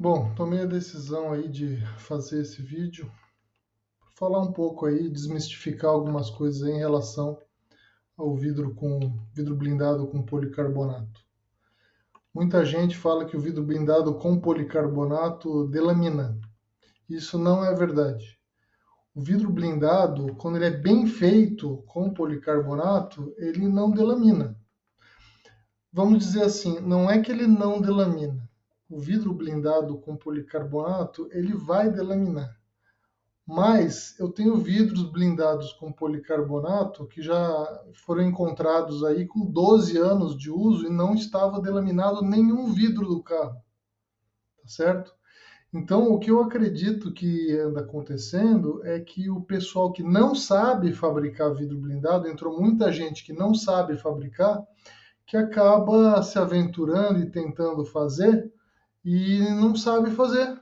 Bom, tomei a decisão aí de fazer esse vídeo, falar um pouco aí, desmistificar algumas coisas aí em relação ao vidro blindado com policarbonato. Muita gente fala que o vidro blindado com policarbonato delamina. Isso não é verdade. O vidro blindado, quando ele é bem feito com policarbonato, ele não delamina. Vamos dizer assim, não é que ele não delamina. O vidro blindado com policarbonato, ele vai delaminar. Mas eu tenho vidros blindados com policarbonato que já foram encontrados aí com 12 anos de uso e não estava delaminado nenhum vidro do carro, tá certo? Então, o que eu acredito que anda acontecendo é que o pessoal que não sabe fabricar vidro blindado, entrou muita gente que não sabe fabricar, que acaba se aventurando e tentando fazer e não sabe fazer.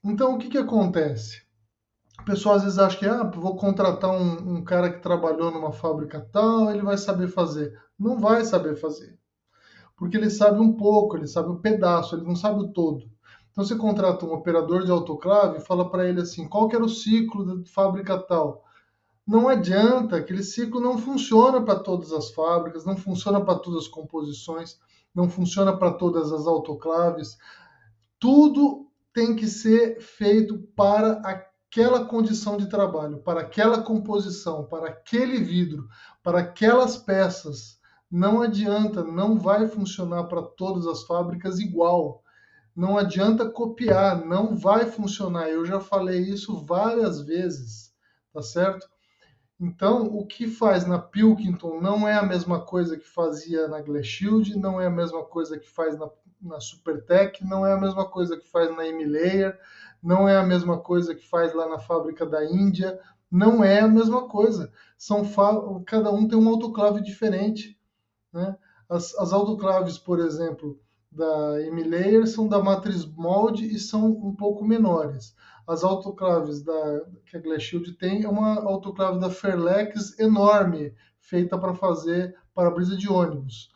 Então, o que acontece? O pessoal às vezes acha que vou contratar um cara que trabalhou numa fábrica tal, ele vai saber fazer. Não vai saber fazer, porque ele sabe um pouco, ele sabe um pedaço, ele não sabe o todo. Então você contrata um operador de autoclave e fala para ele assim, qual que era o ciclo da fábrica tal? Não adianta, aquele ciclo não funciona para todas as fábricas, não funciona para todas as composições, não funciona para todas as autoclaves. Tudo tem que ser feito para aquela condição de trabalho, para aquela composição, para aquele vidro, para aquelas peças. Não adianta, não vai funcionar para todas as fábricas igual. Não adianta copiar, não vai funcionar. Eu já falei isso várias vezes, tá certo? Então, o que faz na Pilkington não é a mesma coisa que fazia na Glass Shield, não é a mesma coisa que faz na Supertech, não é a mesma coisa que faz na Emilayer, não é a mesma coisa que faz lá na fábrica da Índia, não é a mesma coisa. Cada um tem uma autoclave diferente, né? As autoclaves, por exemplo, da Emilayer são da matriz molde e são um pouco menores. As autoclaves que a Glass Shield tem é uma autoclave da Fairlex enorme, feita para fazer para-brisa de ônibus.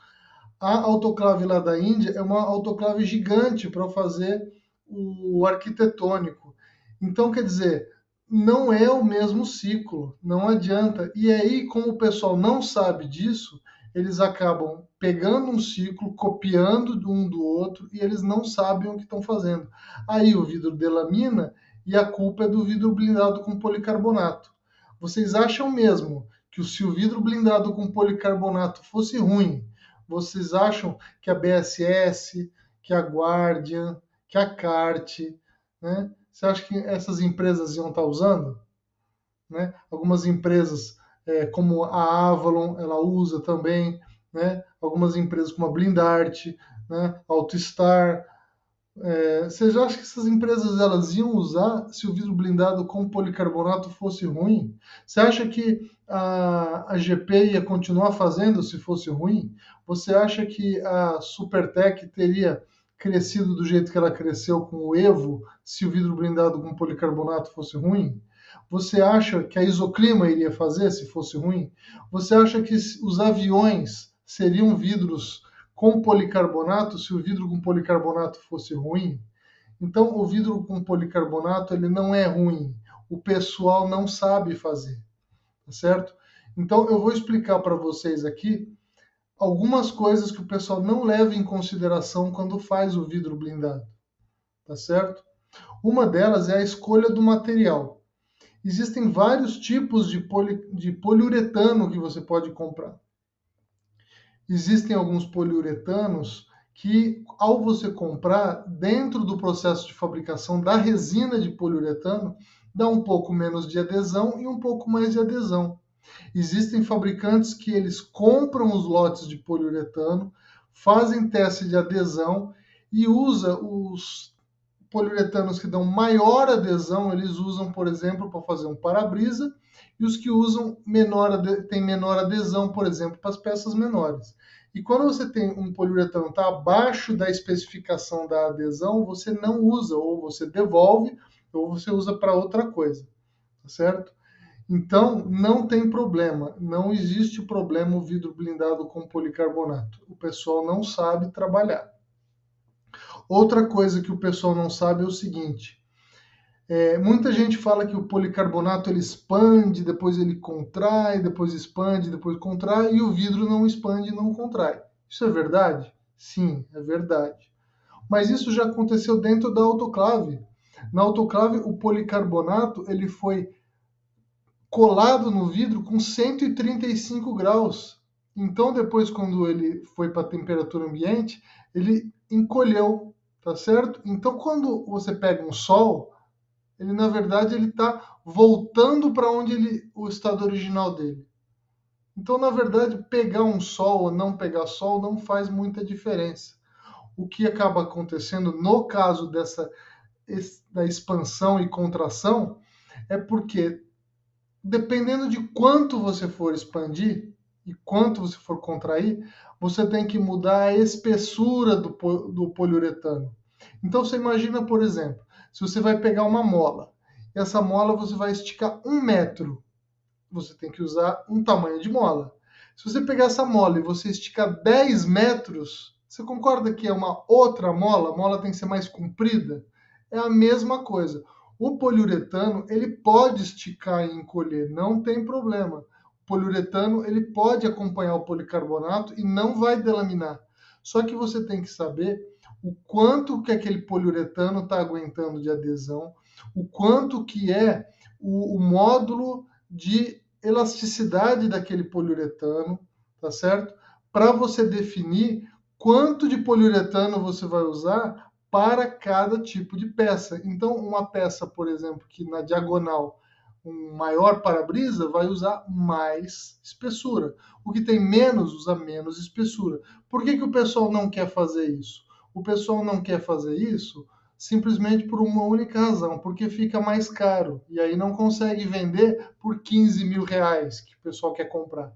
A autoclave lá da Índia é uma autoclave gigante para fazer o arquitetônico. Então, quer dizer, não é o mesmo ciclo, não adianta. E aí, como o pessoal não sabe disso, eles acabam pegando um ciclo, copiando um do outro e eles não sabem o que estão fazendo. Aí o vidro delamina e a culpa é do vidro blindado com policarbonato. Vocês acham mesmo que se o vidro blindado com policarbonato fosse ruim, vocês acham que a BSS, que a Guardian, que a CART, né? Você acha que essas empresas iam estar usando? Né? Algumas empresas, como a Avalon, ela usa também, né? Algumas empresas como a Blindart, né? AutoStar. Você já acha que essas empresas elas iam usar se o vidro blindado com policarbonato fosse ruim? Você acha que a GP ia continuar fazendo se fosse ruim? Você acha que a Supertech teria crescido do jeito que ela cresceu com o Evo se o vidro blindado com policarbonato fosse ruim? Você acha que a Isoclima iria fazer se fosse ruim? Você acha que os aviões seriam vidros com policarbonato se o vidro com policarbonato fosse ruim? Então, o vidro com policarbonato ele não é ruim. O pessoal não sabe fazer, tá certo? Então, eu vou explicar para vocês aqui algumas coisas que o pessoal não leva em consideração quando faz o vidro blindado, tá certo? Uma delas é a escolha do material. Existem vários tipos de poliuretano que você pode comprar. Existem alguns poliuretanos que, ao você comprar, dentro do processo de fabricação da resina de poliuretano, dá um pouco menos de adesão e um pouco mais de adesão. Existem fabricantes que eles compram os lotes de poliuretano, fazem teste de adesão e usa os poliuretanos que dão maior adesão, eles usam, por exemplo, para fazer um para-brisa, e os que usam têm menor adesão, por exemplo, para as peças menores. E quando você tem um poliuretano que está abaixo da especificação da adesão, você não usa, ou você devolve, ou você usa para outra coisa, tá certo? Então, não tem problema, não existe problema o vidro blindado com policarbonato. O pessoal não sabe trabalhar. Outra coisa que o pessoal não sabe é o seguinte: muita gente fala que o policarbonato ele expande, depois ele contrai, depois expande, depois contrai, e o vidro não expande e não contrai. Isso é verdade? Sim, é verdade. Mas isso já aconteceu dentro da autoclave. Na autoclave, o policarbonato ele foi colado no vidro com 135 graus. Então, depois, quando ele foi para a temperatura ambiente, ele encolheu, tá certo? Então, quando você pega um sol, ele na verdade ele está voltando para o estado original dele. Então, na verdade, pegar um sol ou não pegar sol não faz muita diferença. O que acaba acontecendo no caso da expansão e contração é porque, dependendo de quanto você for expandir e quanto você for contrair, você tem que mudar a espessura do poliuretano. Então você imagina, por exemplo, se você vai pegar uma mola, e essa mola você vai esticar 1 metro, você tem que usar um tamanho de mola. Se você pegar essa mola e você esticar 10 metros, você concorda que é uma outra mola? A mola tem que ser mais comprida? É a mesma coisa. O poliuretano, ele pode esticar e encolher, não tem problema. O poliuretano, ele pode acompanhar o policarbonato e não vai delaminar. Só que você tem que saber o quanto que aquele poliuretano está aguentando de adesão, o quanto que é o módulo de elasticidade daquele poliuretano, tá certo? Para você definir quanto de poliuretano você vai usar para cada tipo de peça. Então, uma peça, por exemplo, que na diagonal um maior para-brisa vai usar mais espessura. O que tem menos usa menos espessura. Por que o pessoal não quer fazer isso? O pessoal não quer fazer isso simplesmente por uma única razão, porque fica mais caro e aí não consegue vender por 15 mil reais que o pessoal quer comprar.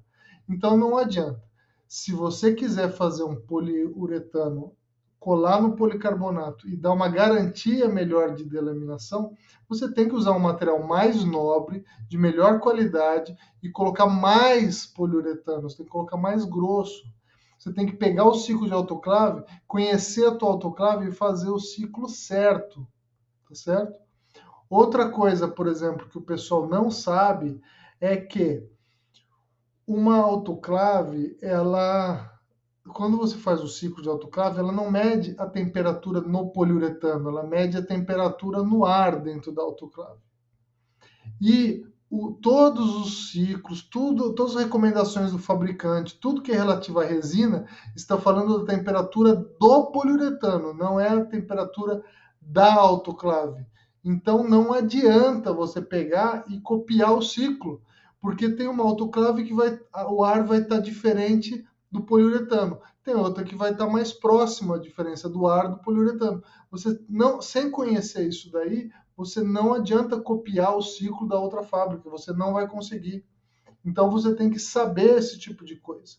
Então não adianta. Se você quiser fazer um poliuretano, colar no policarbonato e dar uma garantia melhor de delaminação, você tem que usar um material mais nobre, de melhor qualidade e colocar mais poliuretano, você tem que colocar mais grosso. Você tem que pegar o ciclo de autoclave, conhecer a tua autoclave e fazer o ciclo certo, tá certo? Outra coisa, por exemplo, que o pessoal não sabe é que uma autoclave, quando você faz o ciclo de autoclave, ela não mede a temperatura no poliuretano, ela mede a temperatura no ar dentro da autoclave. E todos os ciclos, todas as recomendações do fabricante, tudo que é relativo à resina, está falando da temperatura do poliuretano, não é a temperatura da autoclave. Então não adianta você pegar e copiar o ciclo, porque tem uma autoclave que o ar vai estar diferente do poliuretano. Tem outra que vai estar mais próxima a diferença do ar do poliuretano. Você não, sem conhecer isso daí, você não adianta copiar o ciclo da outra fábrica, você não vai conseguir. Então você tem que saber esse tipo de coisa.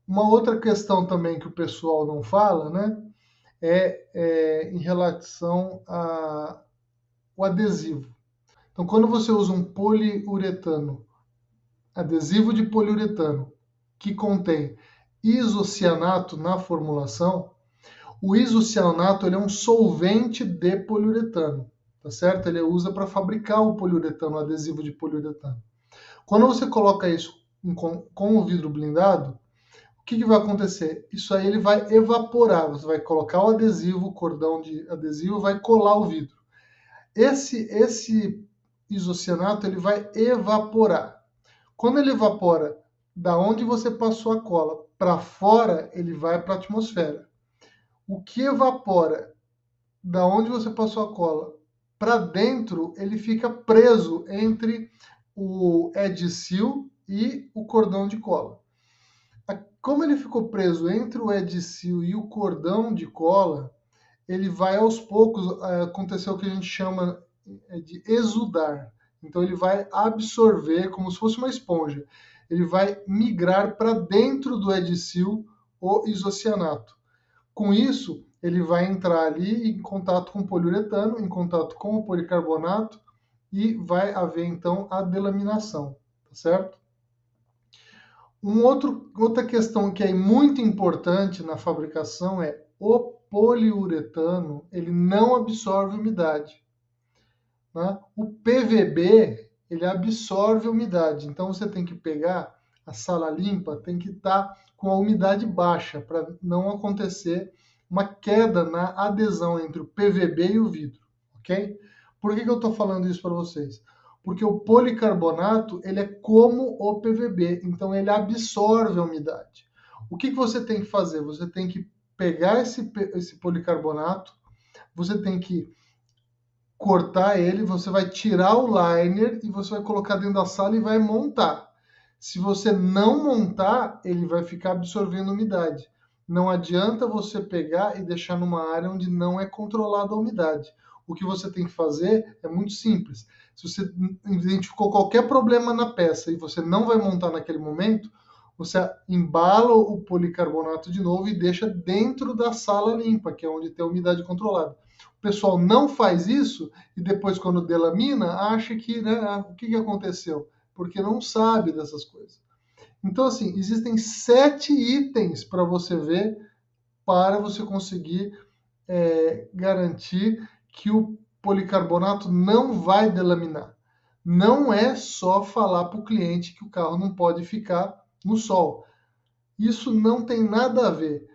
Uma outra questão também que o pessoal não fala, né, em relação ao adesivo. Então, quando você usa um poliuretano, adesivo de poliuretano, que contém isocianato na formulação, o isocianato ele é um solvente de poliuretano, tá certo? Ele usa para fabricar o poliuretano, o adesivo de poliuretano. Quando você coloca isso com o vidro blindado, o que vai acontecer? Isso aí ele vai evaporar. Você vai colocar o adesivo, o cordão de adesivo, vai colar o vidro. Esse isocianato ele vai evaporar. Quando ele evapora da onde você passou a cola para fora, ele vai para a atmosfera. O que evapora da onde você passou a cola para dentro, ele fica preso entre o adsil e o cordão de cola. Como ele ficou preso entre o adsil e o cordão de cola, ele vai aos poucos acontecer o que a gente chama de exudar. Então ele vai absorver como se fosse uma esponja. Ele vai migrar para dentro do adsil o isocianato. Com isso, ele vai entrar ali em contato com o poliuretano, em contato com o policarbonato e vai haver então a delaminação, tá certo? Outra questão que é muito importante na fabricação é o poliuretano, ele não absorve umidade, né? O PVB, ele absorve umidade, então você tem que pegar a sala limpa, tem que estar com a umidade baixa para não acontecer uma queda na adesão entre o PVB e o vidro, ok? Por que eu estou falando isso para vocês? Porque o policarbonato ele é como o PVB, então ele absorve a umidade. O que você tem que fazer? Você tem que pegar esse policarbonato, você tem que cortar ele, você vai tirar o liner e você vai colocar dentro da sala e vai montar. Se você não montar, ele vai ficar absorvendo umidade. Não adianta você pegar e deixar numa área onde não é controlada a umidade. O que você tem que fazer é muito simples. Se você identificou qualquer problema na peça e você não vai montar naquele momento, você embala o policarbonato de novo e deixa dentro da sala limpa, que é onde tem a umidade controlada. O pessoal não faz isso e depois, quando delamina, acha que, né, o que aconteceu? Porque não sabe dessas coisas. Então, assim, existem 7 itens para você ver para você conseguir garantir que o policarbonato não vai delaminar. Não é só falar para o cliente que o carro não pode ficar no sol. Isso não tem nada a ver.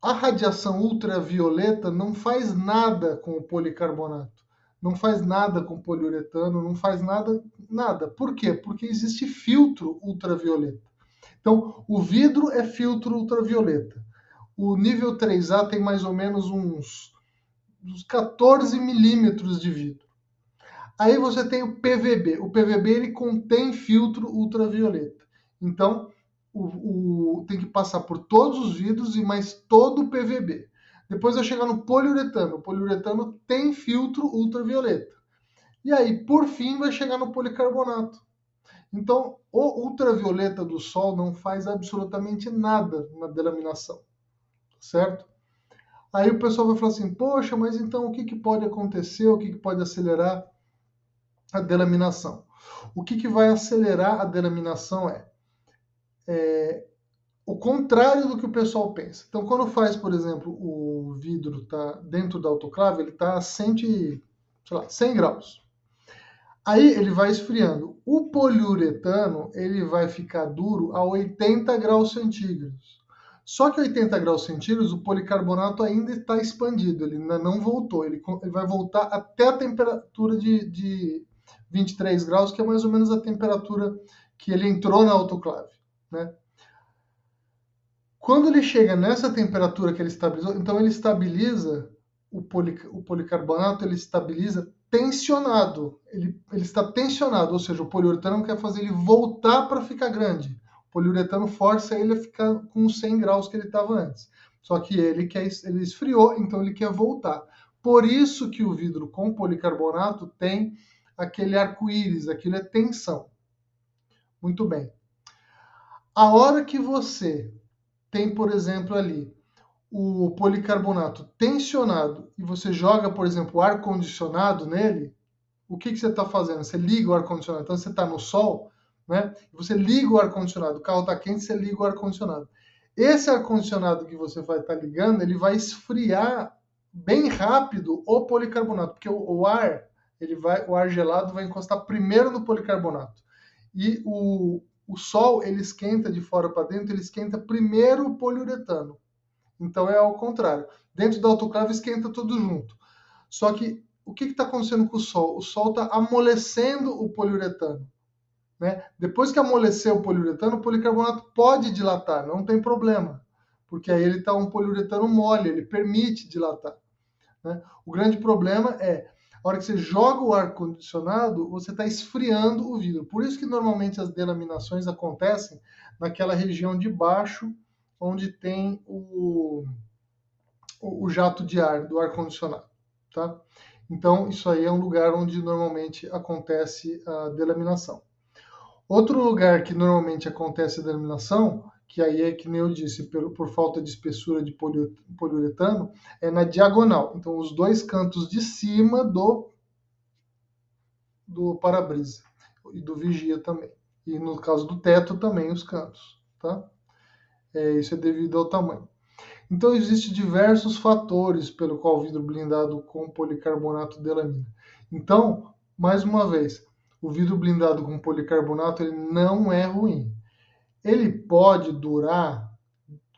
A radiação ultravioleta não faz nada com o policarbonato, não faz nada com o poliuretano, não faz nada, nada. Por quê? Porque existe filtro ultravioleta. Então, o vidro é filtro ultravioleta. O nível 3A tem mais ou menos uns 14 milímetros de vidro. Aí você tem o PVB. O PVB ele contém filtro ultravioleta. Então, tem que passar por todos os vidros e mais todo o PVB. Depois vai chegar no poliuretano. O poliuretano tem filtro ultravioleta. E aí, por fim, vai chegar no policarbonato. Então, o ultravioleta do sol não faz absolutamente nada na delaminação, certo? Aí o pessoal vai falar assim, poxa, mas então o que pode acontecer, o que pode acelerar a delaminação? O que vai acelerar a delaminação o contrário do que o pessoal pensa. Então, quando faz, por exemplo, o vidro tá dentro da autoclave, ele está a 100 graus. Aí ele vai esfriando. O poliuretano ele vai ficar duro a 80 graus centígrados. Só que 80 graus centígrados, o policarbonato ainda está expandido, ele ainda não voltou. Ele vai voltar até a temperatura de 23 graus, que é mais ou menos a temperatura que ele entrou na autoclave, né? Quando ele chega nessa temperatura que ele estabilizou, então ele estabiliza o policarbonato, ele estabiliza tensionado. Ele está tensionado, ou seja, o poliuretano quer fazer ele voltar para ficar grande. O poliuretano força ele a ficar com os 100 graus que ele estava antes. Só que ele esfriou, então ele quer voltar. Por isso que o vidro com policarbonato tem aquele arco-íris, aquilo é tensão. Muito bem. A hora que você tem, por exemplo, ali o policarbonato tensionado e você joga, por exemplo, o ar-condicionado nele, o que você está fazendo? Você liga o ar-condicionado. Então, você está no sol, né? Você liga o ar-condicionado. O carro está quente, você liga o ar-condicionado. Esse ar-condicionado que você vai estar ligando, ele vai esfriar bem rápido o policarbonato, porque o ar gelado vai encostar primeiro no policarbonato. E o sol, ele esquenta de fora para dentro, ele esquenta primeiro o poliuretano. Então é ao contrário. Dentro da autoclave esquenta tudo junto. Só que o que está acontecendo com o sol? O sol está amolecendo o poliuretano, né? Depois que amolecer o poliuretano, o policarbonato pode dilatar, não tem problema. Porque aí ele está um poliuretano mole, ele permite dilatar, né? O grande problema é a hora que você joga o ar-condicionado, você está esfriando o vidro. Por isso que normalmente as delaminações acontecem naquela região de baixo, onde tem o jato de ar do ar-condicionado, tá? Então, isso aí é um lugar onde normalmente acontece a delaminação. Outro lugar que normalmente acontece a delaminação, que aí é que nem eu disse, por falta de espessura de poliuretano, é na diagonal. Então, os dois cantos de cima do para-brisa e do vigia também. E no caso do teto também os cantos, tá? Isso é devido ao tamanho. Então, existem diversos fatores pelo qual o vidro blindado com policarbonato delamina. Então, mais uma vez, o vidro blindado com policarbonato ele não é ruim. Ele pode durar,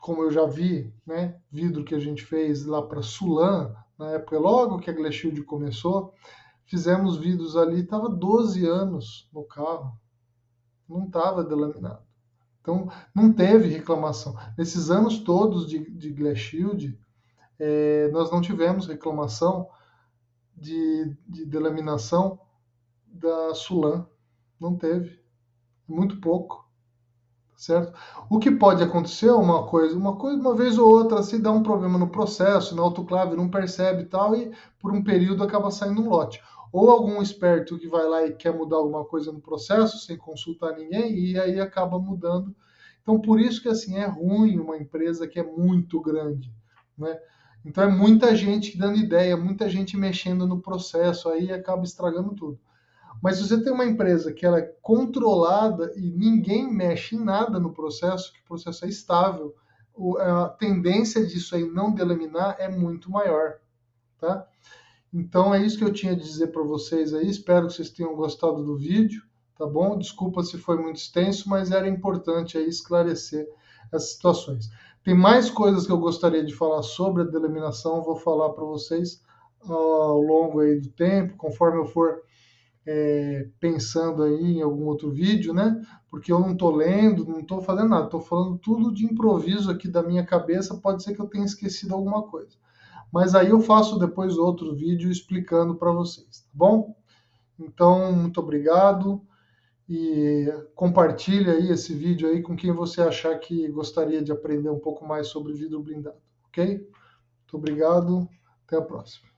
como eu já vi, né, vidro que a gente fez lá para Sulan, na época logo que a Glass Shield começou, fizemos vidros ali, estava 12 anos no carro, não estava delaminado. Então, não teve reclamação. Nesses anos todos de Glass Shield, nós não tivemos reclamação de delaminação da Sulan. Não teve. Muito pouco. Certo? O que pode acontecer é uma vez ou outra, se dá um problema no processo, na autoclave não percebe e tal, e por um período acaba saindo um lote. Ou algum esperto que vai lá e quer mudar alguma coisa no processo, sem consultar ninguém, e aí acaba mudando. Então, por isso que assim é ruim uma empresa que é muito grande, né? Então é muita gente dando ideia, muita gente mexendo no processo, aí acaba estragando tudo. Mas se você tem uma empresa que ela é controlada e ninguém mexe em nada no processo, que o processo é estável, a tendência disso aí não delaminar é muito maior, tá? Então é isso que eu tinha de dizer para vocês aí. Espero que vocês tenham gostado do vídeo, tá bom? Desculpa se foi muito extenso, mas era importante aí esclarecer essas situações. Tem mais coisas que eu gostaria de falar sobre a delaminação, vou falar para vocês ao longo aí do tempo, conforme eu for pensando aí em algum outro vídeo, né? Porque eu não estou lendo, não estou fazendo nada, estou falando tudo de improviso aqui da minha cabeça, pode ser que eu tenha esquecido alguma coisa. Mas aí eu faço depois outro vídeo explicando para vocês, tá bom? Então, muito obrigado e compartilhe aí esse vídeo aí com quem você achar que gostaria de aprender um pouco mais sobre vidro blindado, ok? Muito obrigado, até a próxima.